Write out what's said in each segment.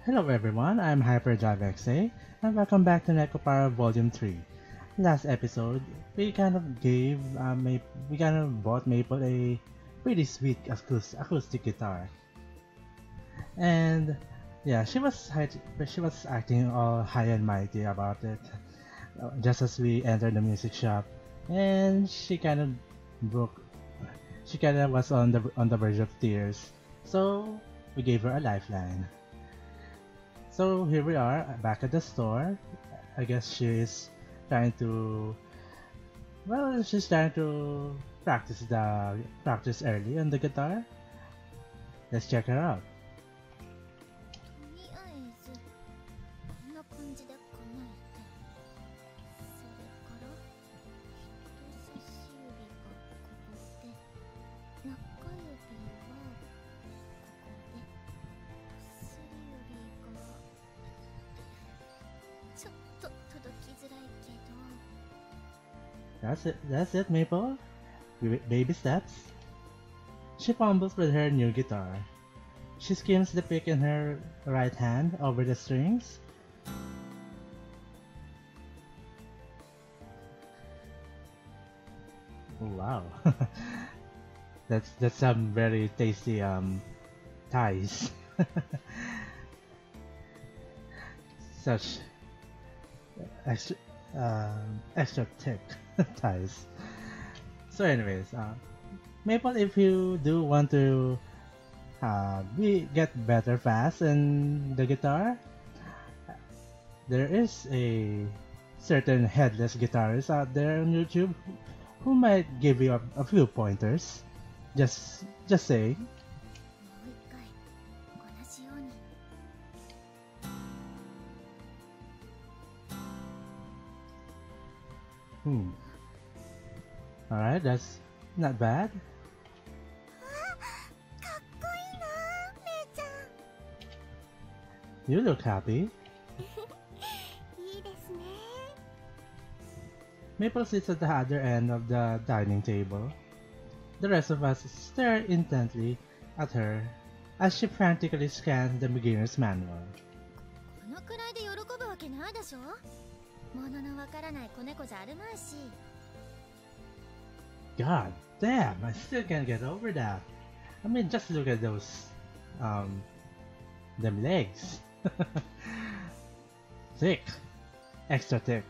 Hello everyone, I'm HyperdriveXA, and welcome back to Nekopara Volume 3. Last episode, we kind of bought Maple a pretty sweet acoustic guitar. And yeah, she was acting all high and mighty about it, just as we entered the music shop. And broke, she kind of was on the verge of tears. So we gave her a lifeline. So here we are back at the store. I guess she's trying to practice early on the guitar. Let's check her out. That's it, Maple. Baby steps. She fumbles with her new guitar. She skims the pick in her right hand over the strings. Oh, wow. That's some very tasty ties. Such extra thick ties. So anyways, Maple, if you do want to get better fast in the guitar, there is a certain headless guitarist out there on YouTube who might give you a few pointers. Just saying. Alright, that's not bad. You look happy. Maple sits at the other end of the dining table. The rest of us stare intently at her as she frantically scans the beginner's manual. God damn, I still can't get over that. I mean, just look at those, them legs. Thick. Extra thick.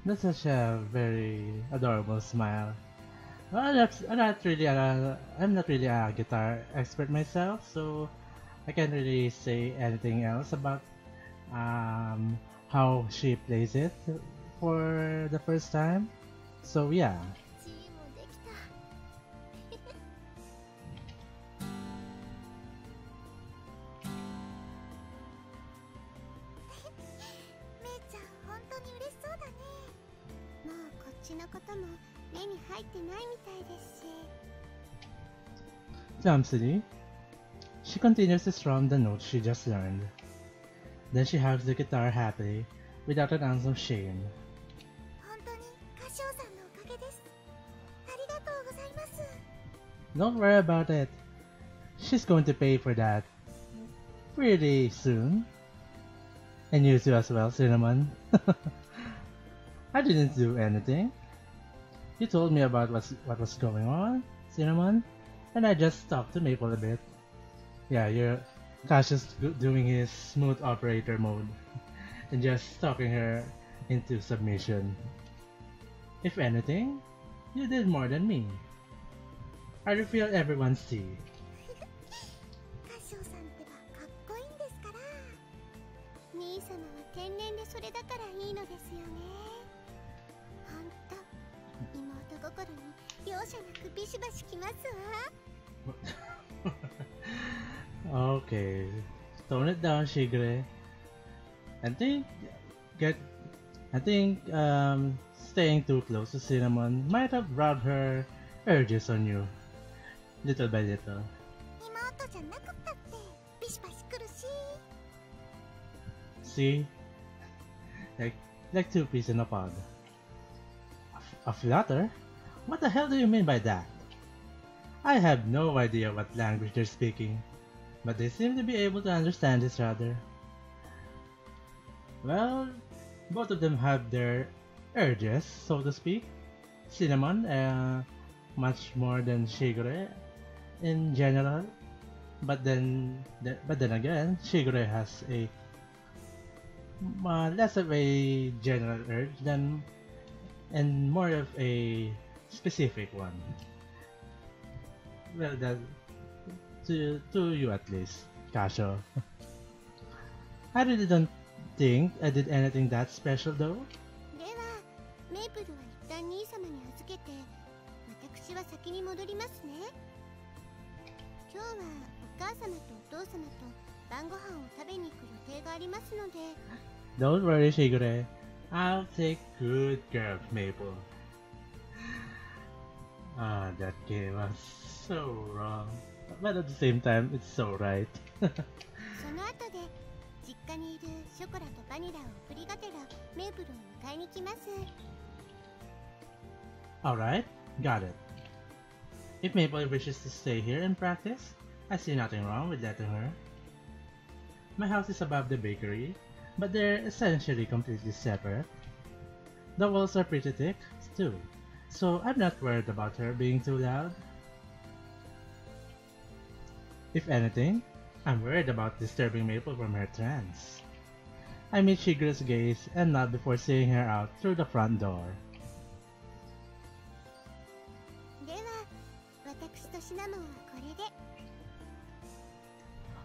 That's such a very adorable smile. Well, I'm not really a guitar expert myself, so I can't really say anything else about how she plays it for the first time. So yeah. Clumsily, she continues to strum the notes she just learned. Then she hugs the guitar happily, without an ounce of shame. Don't worry about it. She's going to pay for that pretty soon. And you too as well, Cinnamon. I didn't do anything. You told me about what was going on, Cinnamon, and I just talked to Maple a bit. Yeah, Kashou's doing his smooth operator mode and just talking her into submission. If anything, you did more than me. I reveal everyone's tea. Okay, tone it down, Shigure. I think get I think staying too close to Cinnamon might have robbed her urges on you, little by little. See, like like two peas in a pod. A flutter? What the hell do you mean by that? I have no idea what language they're speaking, but they seem to be able to understand each other. Well, both of them have their urges, so to speak. Cinnamon, much more than Shigure in general, but then again, Shigure has a less of a general urge than and more of a specific one. Well, that to you at least, Kashou. I really don't think I did anything that special though. Don't worry, Shigure. I'll take good care of Maple. Ah, that game was so wrong. But at the same time, it's so right. Alright, got it. If Maple wishes to stay here and practice, I see nothing wrong with letting her. My house is above the bakery, but they're essentially completely separate. The walls are pretty thick, too, so I'm not worried about her being too loud. If anything, I'm worried about disturbing Maple from her trance. I meet Shigure's gaze and nod before seeing her out through the front door.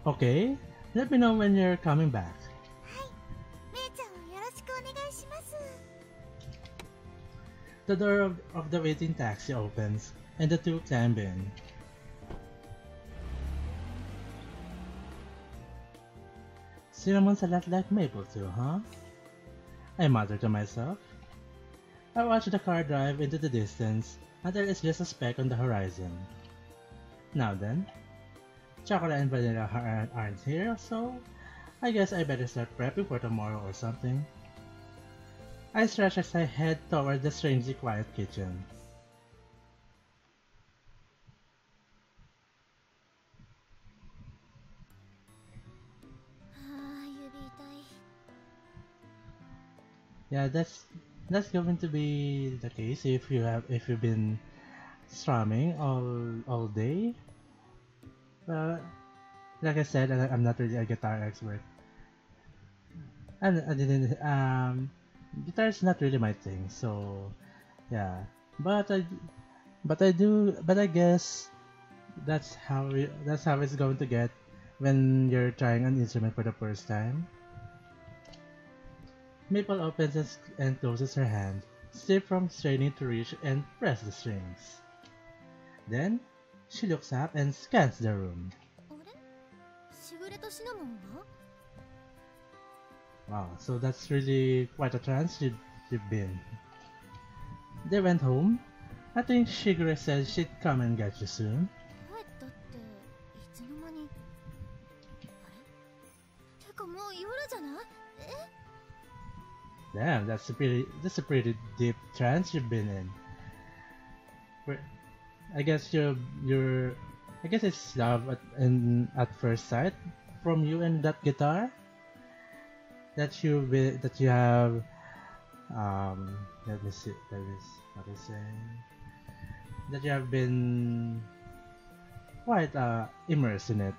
Okay, let me know when you're coming back. The door of the waiting taxi opens, and the two climb in. Cinnamon's a lot like Maple too, huh? I mutter to myself. I watch the car drive into the distance until it's just a speck on the horizon. Now then, chocolate and vanilla aren't here, so I guess I better start prepping for tomorrow or something. I stretch as I head toward the strangely quiet kitchen. Yeah, that's going to be the case if you've been strumming all day. Like I said, I'm not really a guitar expert. I didn't guitar is not really my thing, so yeah. But I guess that's how it's going to get when you're trying an instrument for the first time. Maple opens and closes her hand, stiff from straining to reach and press the strings. Then, she looks up and scans the room. Wow, so that's really quite a trance you've been. They went home. I think Shigure said she'd come and get you soon. Damn, that's a pretty deep trance you've been in. I guess I guess it's love at first sight from you and that guitar that you have let me see what is saying, that you have been quite immersed in it,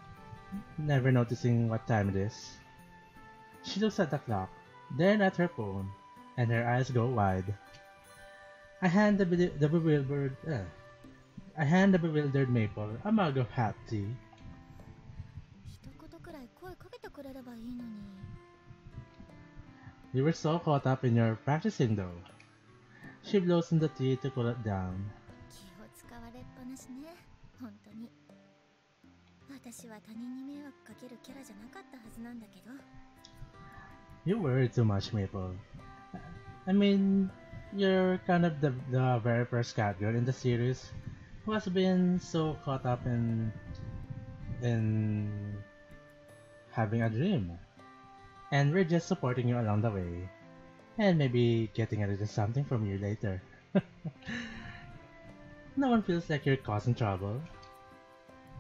never noticing what time it is. She looks at the clock, then at her phone, and her eyes go wide. I hand the bewildered Maple a mug of hot tea. You were so caught up in your practicing though. She blows in the tea to cool it down. 気を使われっぱなしね、本当に。私は他人に迷惑かけるキャラじゃなかったはずなんだけど。You worry too much, Maple. I mean, you're kind of the very first Catgirl in the series who has been so caught up in having a dream. And we're just supporting you along the way. And maybe getting a little something from you later. No one feels like you're causing trouble.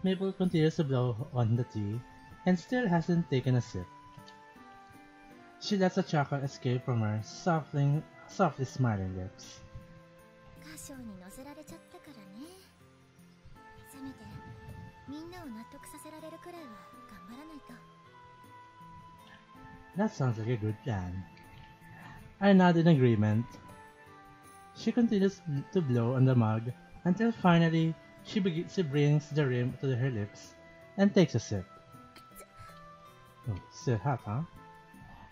Maple continues to blow on the tea and still hasn't taken a sip. She lets a chuckle escape from her softly smiling lips. 歌唱に乗せられちゃったからね。せめてみんなを納得させられるくらいは頑張らないと。That sounds like a good plan. I nod in agreement. She continues to blow on the mug until finally she brings the rim to her lips and takes a sip. Oh, still hot, huh?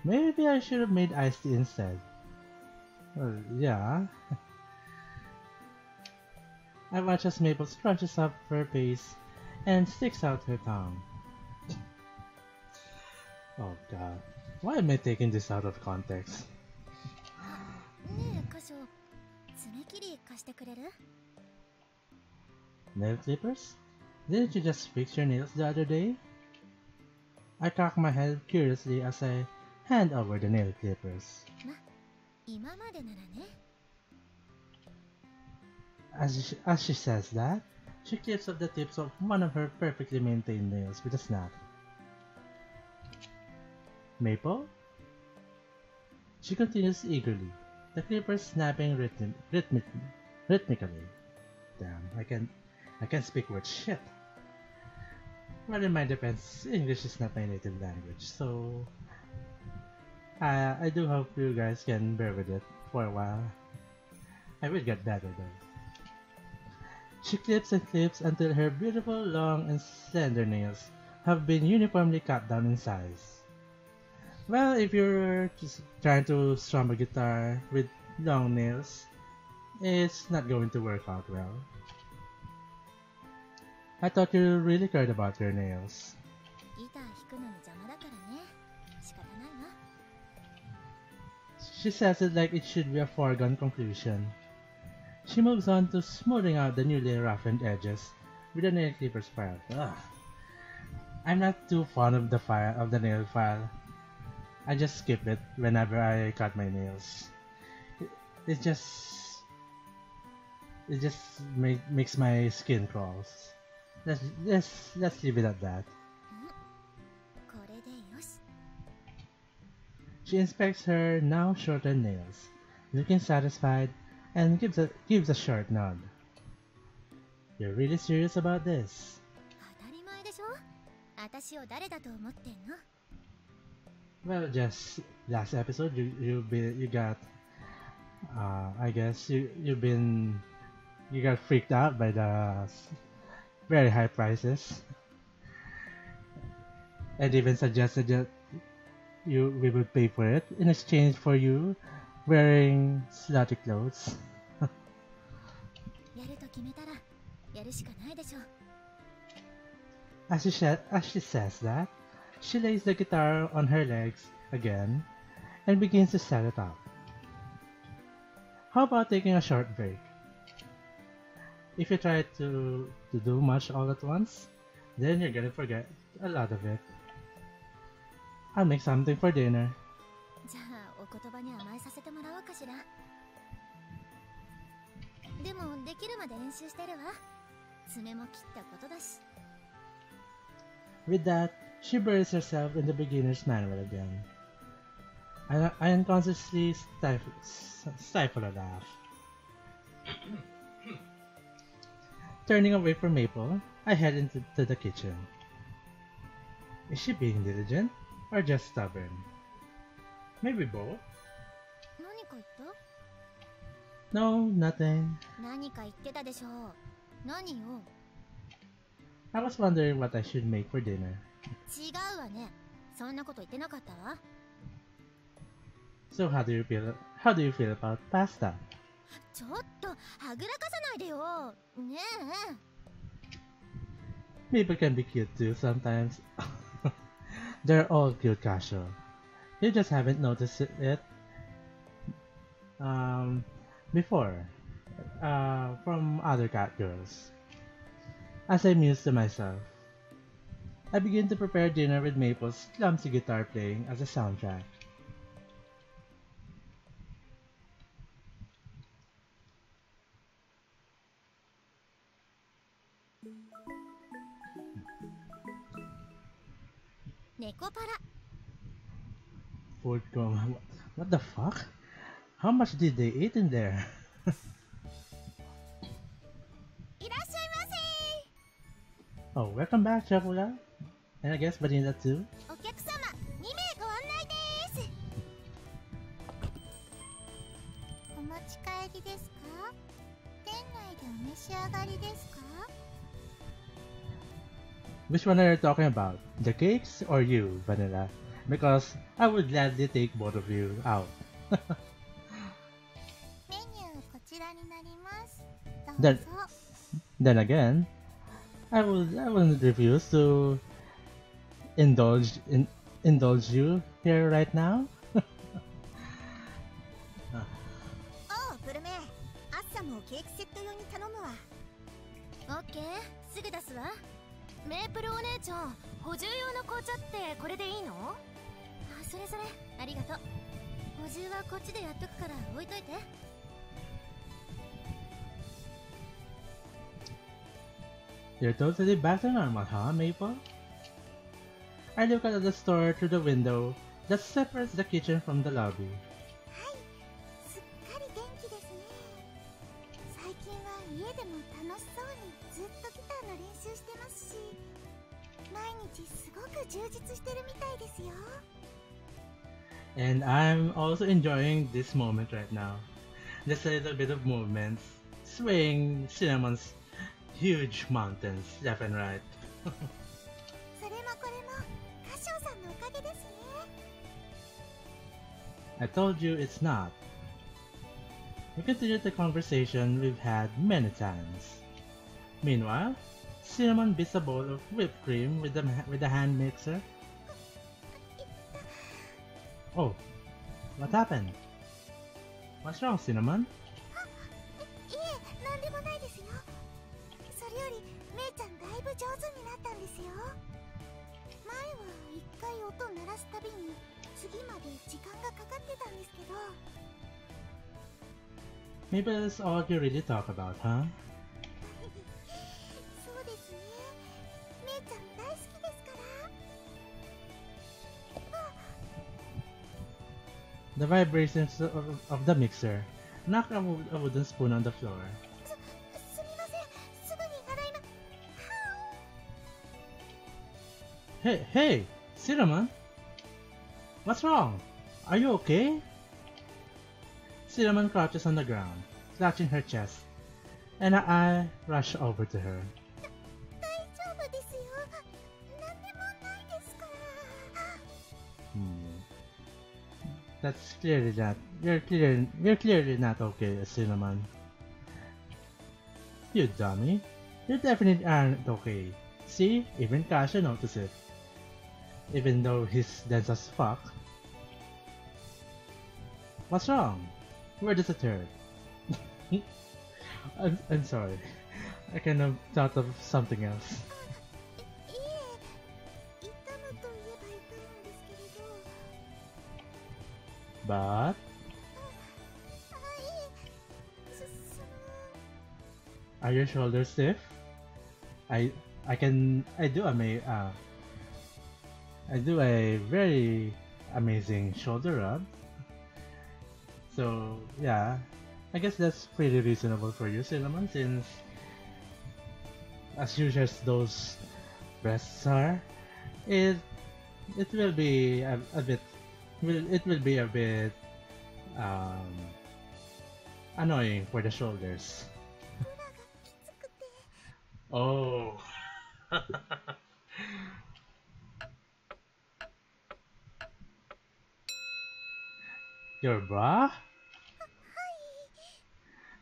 Maybe I should have made iced tea instead. Well, yeah. I watch as Maple scrunches up her face and sticks out her tongue. Oh god, why am I taking this out of context? ねえ、歌唱、爪切り貸してくれる？ Nail clippers? Didn't you just fix your nails the other day? I cock my head curiously as I hand over the nail clippers. ま、今までならね。As she says that, she clips off the tips of one of her perfectly maintained nails with a snap. Maple? She continues eagerly, the clippers snapping rhythmically. Damn, I can't speak words. Shit. Well, in my defense, English is not my native language, so I do hope you guys can bear with it for a while. I will get better though. She clips and clips until her beautiful long and slender nails have been uniformly cut down in size. Well, if you're just trying to strum a guitar with long nails, it's not going to work out well. I thought you really cared about your nails. ギター弾くのに邪魔だからね。仕方ないわ。 She says it like it should be a foregone conclusion. She moves on to smoothing out the newly roughened edges with a nail clippers file. Ugh. I'm not too fond of the nail file. I just skip it whenever I cut my nails. It just makes my skin crawls. Let's leave it at that. これでよし。 She inspects her now shortened nails, looking satisfied, and gives a short nod. You're really serious about this? 当たり前でしょ？私を誰だと思ってんの？ Well, just last episode you got I guess you got freaked out by the very high prices, and even suggested that we would pay for it in exchange for you wearing slutty clothes. やると決めたらやるしかないでしょ。 As she says that, she lays the guitar on her legs again and begins to set it up. How about taking a short break? If you try to do much all at once, then you're gonna forget a lot of it. I'll make something for dinner. じゃあお言葉に甘えさせてもらおうかしら。でもできるまで練習してるわ。爪も切ったことだし。 With that, she buries herself in the beginner's manual again. I unconsciously stifle a laugh. Turning away from Maple, I head into the kitchen. Is she being diligent or just stubborn? Maybe both. 何か言った？ No, nothing. 何か言ってたでしょう。何よ。 I was wondering what I should make for dinner. 違うわね。そんなこと言ってなかったわ。 So how do you feel about pasta? ちょっとはぐらかさないでよねえ。 People can be cute too sometimes. They're all cute, Kashou. You just haven't noticed it um, before from other Catgirls. As I mused to myself, I begin to prepare dinner with Maple's clumsy guitar playing as a soundtrack. Nekopara. Food coma. What the fuck? How much did they eat in there? いらっしゃいませ。 Oh, welcome back, Chocolate. And I guess Vanilla too. お客様2名ご案内です。お持ち帰りですか？店内でお召し上がりですか？ Which one are you talking about? The cakes or you, Vanilla? Because I would gladly take both of you out. メニューこちらになります。どう Then, ぞ。 then again, I wouldn't refuse to indulge you here right now. おうブルメ、アッサムをケーキセット用に頼むわ。オッケー、すぐ出すわ。メープルお姉ちゃん、補充用の紅茶ってこれでいいの？あ、それそれ、ありがとう。補充はこっちでやっとくから置いといて。 You're totally back to normal, huh, Maple? I look at the store through the window that separates the kitchen from the lobby. はい、すっかり元気ですね。最近は家でも楽しそうにずっとギターの練習してますし、毎日すごく充実してるみたいですよ。 And I'm also enjoying this moment right now. Just a little bit of movements, swaying Cinnamon's huge mountains left and right. それもこれもカショウさんのおかげですね。 I told you it's not. We continued the conversation we've had many times. Meanwhile, Cinnamon beats a bowl of whipped cream with the hand mixer. Oh, what happened? What's wrong, Cinnamon? いえ、なんでもないですよ。それよりメイちゃんだいぶ上手になったんですよ。前は一回音鳴らすたびに次まで時間がかかってたんですけど。 Maybe that's all you really talk about, huh? そうですね。メイちゃん大好きですから。 The vibrations of the mixer knocked a wooden spoon on the floor. すみません。すぐに洗いま。 Hey, Cinnamon! What's wrong? Are you okay? Cinnamon crouches on the ground, clutching her chest, and I rush over to her. 大丈夫ですよ。なんでもないですから。 That's clearly not. You're clearly not okay, Cinnamon. You dummy. You definitely aren't okay. See, even Kashou noticed it. Even though he's dense as fuck. What's wrong? Where does it hurt? I'm sorry. I kind of thought of something else. いえ、痛むといえば痛むんですけれど。 But あ、いえ、are your shoulders stiff? I do a very amazing shoulder rub. So yeah, I guess that's pretty reasonable for you, Cinnamon, since as huge as those breasts are, it will be a bit um, annoying for the shoulders. ブラがきつくて。 Oh. Your bra? はい。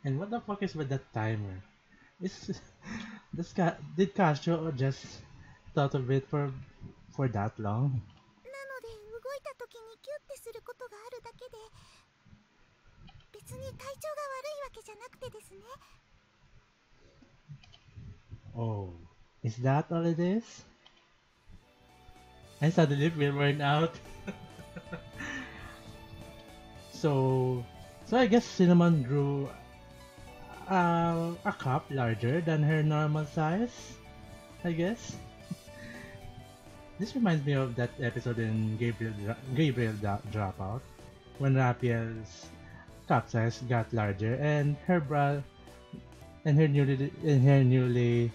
And what the fuck is with that timer? Is this guy did Kashou just thought of it for that long? なので動いた時にキュッてすることがあるだけで、別に体調が悪いわけじゃなくてですね。Oh, is that all it is? I suddenly feel worn out. so I guess Cinnamon grew a cup larger than her normal size, I guess. This reminds me of that episode in Gabriel Dropout, when Raphael's cup size got larger and her bra and her newly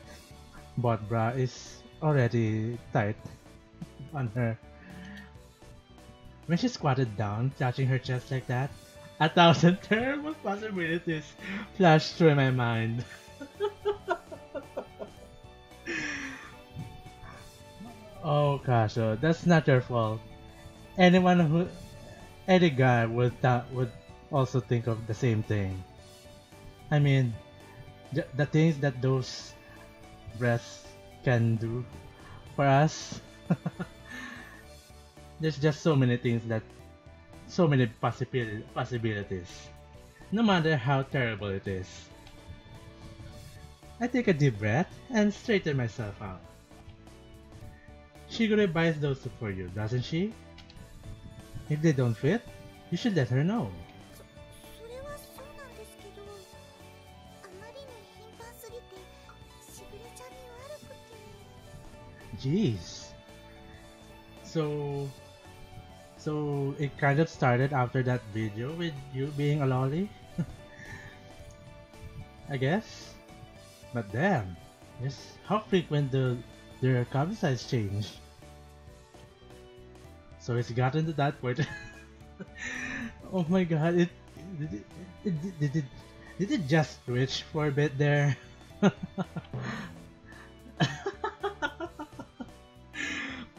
bought bra is already tight on her. When she squatted down, touching her chest like that, 1,000 terrible possibilities flashed through my mind. Oh gosh, that's not your fault. Any guy would also think of the same thing. I mean, the things that those breasts can do for us. There's just so many possibilities, no matter how terrible it is. I take a deep breath and straighten myself out. Shigure buys those for you, doesn't she? If they don't fit, you should let her know. それはそうなんですけど、あまりに頻繁すぎてしぐれちゃんに悪くて。Jeez. So it kind of started after that video with you being a lolly? I guess. But damn, just how frequent their cup size change? So it's gotten to that point. Oh my god, did it just switch for a bit there?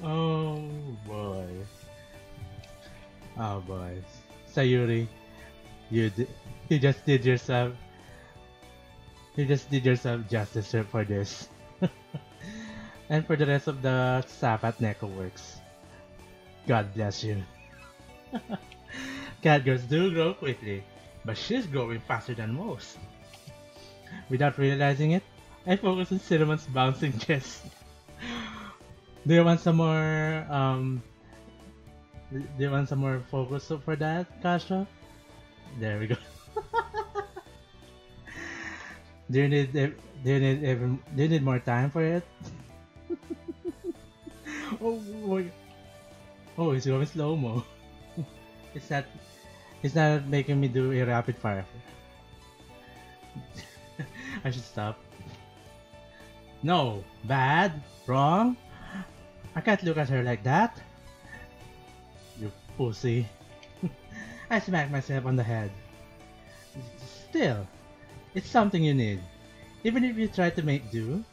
Oh boy. Oh boy. Sayuri, you just did yourself justice for this. And for the rest of the staff at Neko Works. God bless you. Catgirls do grow quickly, but she's growing faster than most. Without realizing it, I focus on Cinnamon's bouncing chest. Do you want some more focus for that, Kashou? There we go. Do you need more time for it? Oh boy. Oh, it's going slow-mo. It's not making me do a rapid fire. I should stop. No, bad, wrong. I can't look at her like that. You pussy. I smacked myself on the head. Still, it's something you need. Even if you try to make do,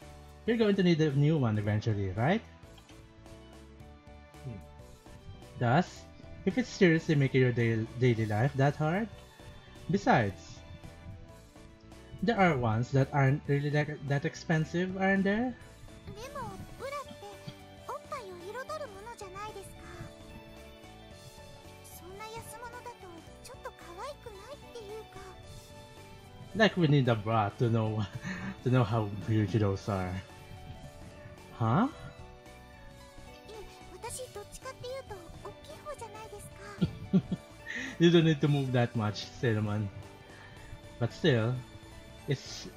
you're going to need a new one eventually, right? Thus, if it's seriously making your daily life that hard, besides, there are ones that aren't really that expensive, aren't there? でもブラっておっぱいを彩るものじゃないですか。そんな安物だとちょっと可愛くないっていうか。Like we need a bra to know how huge those are. Huh? いえ、私どっちかっていうと大きい方じゃないですか。You don't need to move that much, Cinnamon. But still, it's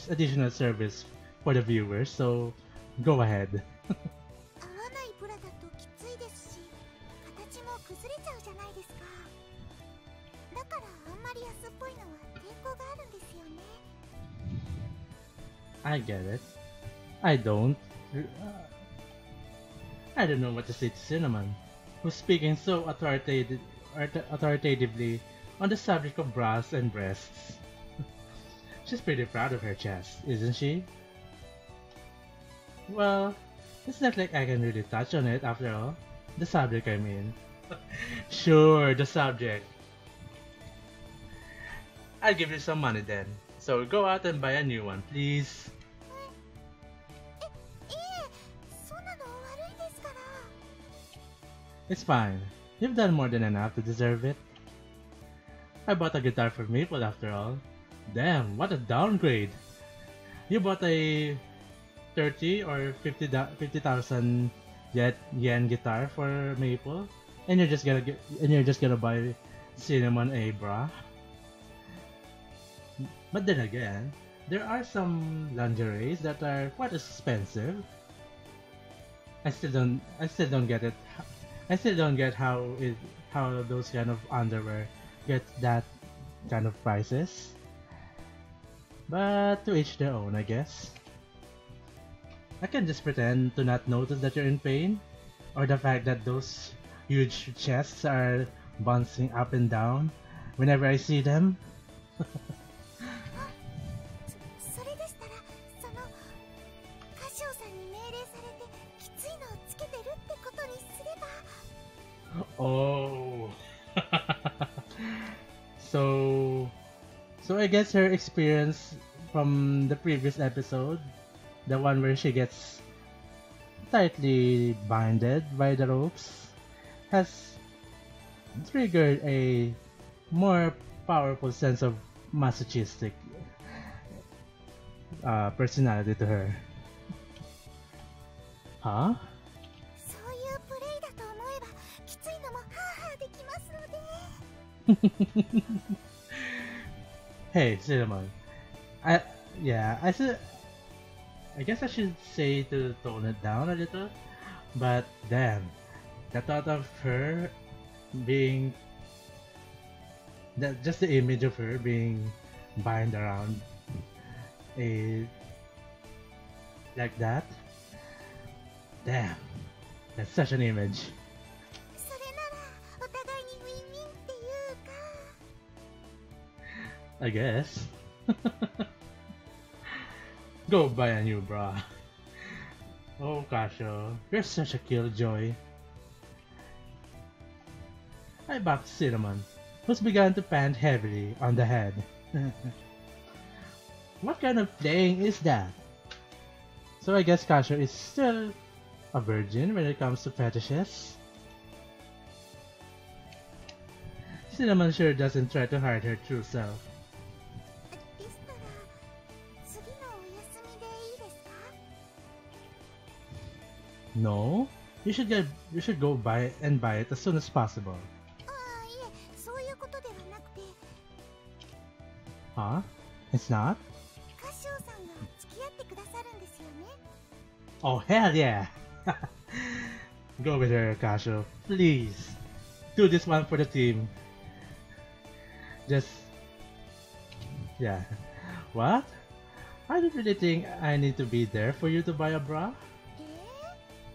additional service for the viewers, so go ahead. 合わないブラだときついですし、形も崩れちゃうじゃないですか。だからあんまり安っぽいのは抵抗があるんですよね。I get it. I don't know what to say to Cinnamon, who's speaking so authoritatively on the subject of bras and breasts. She's pretty proud of her chest, isn't she? Well, it's not like I can really touch on it after all. The subject, I mean. Sure, the subject. I'll give you some money then. So go out and buy a new one, please. そんなの悪いですから。 It's fine. You've done more than enough to deserve it. I bought a guitar for Maple after all. Damn, what a downgrade! You bought a 30 or 50,000 yen guitar for Maple, and you're just gonna buy Cinnamon a bra. But then again, there are some lingeries that are quite expensive. I still don't get it. I still don't get how those kind of underwear get that kind of prices. But to each their own, I guess. I can just pretend to not notice that you're in pain, or the fact that those huge chests are bouncing up and down whenever I see them. それでしたら、そのカシオさんに命令されてきついのをつけてるってことにすれば。 Oh. So I guess her experience from the previous episode, the one where she gets tightly binded by the ropes, has triggered a more powerful sense of masochistic personality to her. Huh? そういうプレイだと思えばきついのもハーハーできますので。 Hey, Cinnamon. I guess I should say to tone it down a little, but damn, the thought of her being just the image of her being bind around like that. Damn, that's such an image. それならお互いにウィンウィンっていうか。 I guess. Go buy a new bra. Oh, Kashou, you're such a killjoy. I backed Cinnamon, who's begun to pant heavily on the head. What kind of playing is that? So I guess Kashou is still a virgin when it comes to fetishes. Cinnamon sure doesn't try to hide her true self. でしたら次のお休みでいいですか？ No, you should go buy it as soon as possible. ああ、いえ、そういうことではなくて、 Huh? It's not? カシオさんが付き合ってくださるんですよね。 Oh hell yeah! Go with her, Kashou. Please, do this one for the team. Just yeah. What? I don't really think I need to be there for you to buy a bra.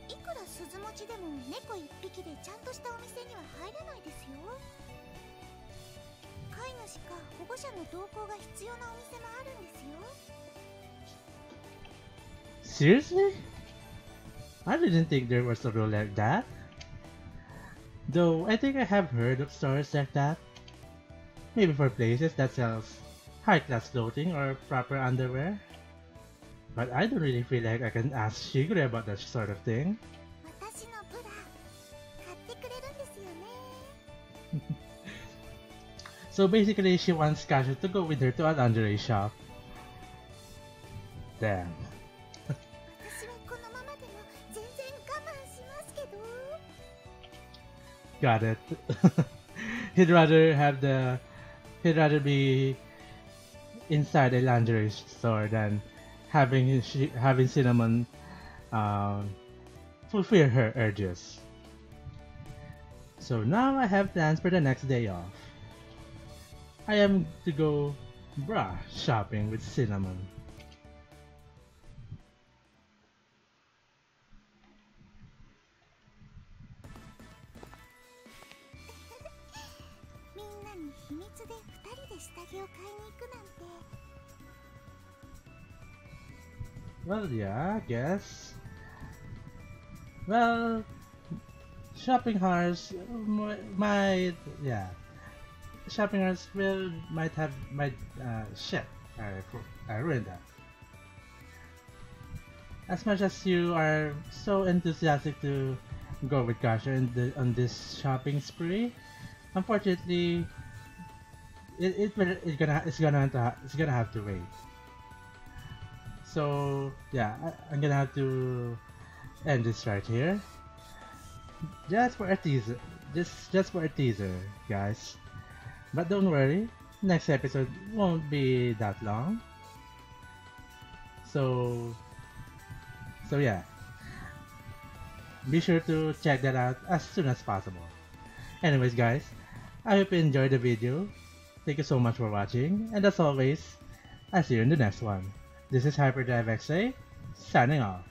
いくら鈴持ちでも猫一匹でちゃんとしたお店には入れないですよ。飼い主か保護者の同行が必要なお店もあるんですよ。 Seriously? I didn't think there was a rule like that. Though I think I have heard of stores like that. Maybe for places that sells high-class clothing or proper underwear. But I don't really feel like I can ask Shigure about that sort of thing. 私のブラ買ってくれるんですよね。 So basically, she wants Kashou to go with her to a lingerie shop. Damn. 私はこのままでも全然我慢しますけど。 Got it. He'd rather be inside a lingerie store than having Cinnamon fulfill her urges. So now I have plans for the next day off. I am to go bra shopping with Cinnamon. みんなに秘密で2人で下着を買いに行くなんて。 Well, yeah, I guess. Well, shopping hours might, yeah. shopping carts might shit. I ruined that. As much as you are so enthusiastic to go with Kashou on this shopping spree, unfortunately, it's gonna have to wait. So yeah, I'm gonna have to end this right here. Just for a teaser, just for a teaser, guys. But don't worry, next episode won't be that long. So yeah, be sure to check that out as soon as possible. Anyways, guys, I hope you enjoyed the video. Thank you so much for watching, and as always, I'll see you in the next one. This is Hyperdrive XA, signing off.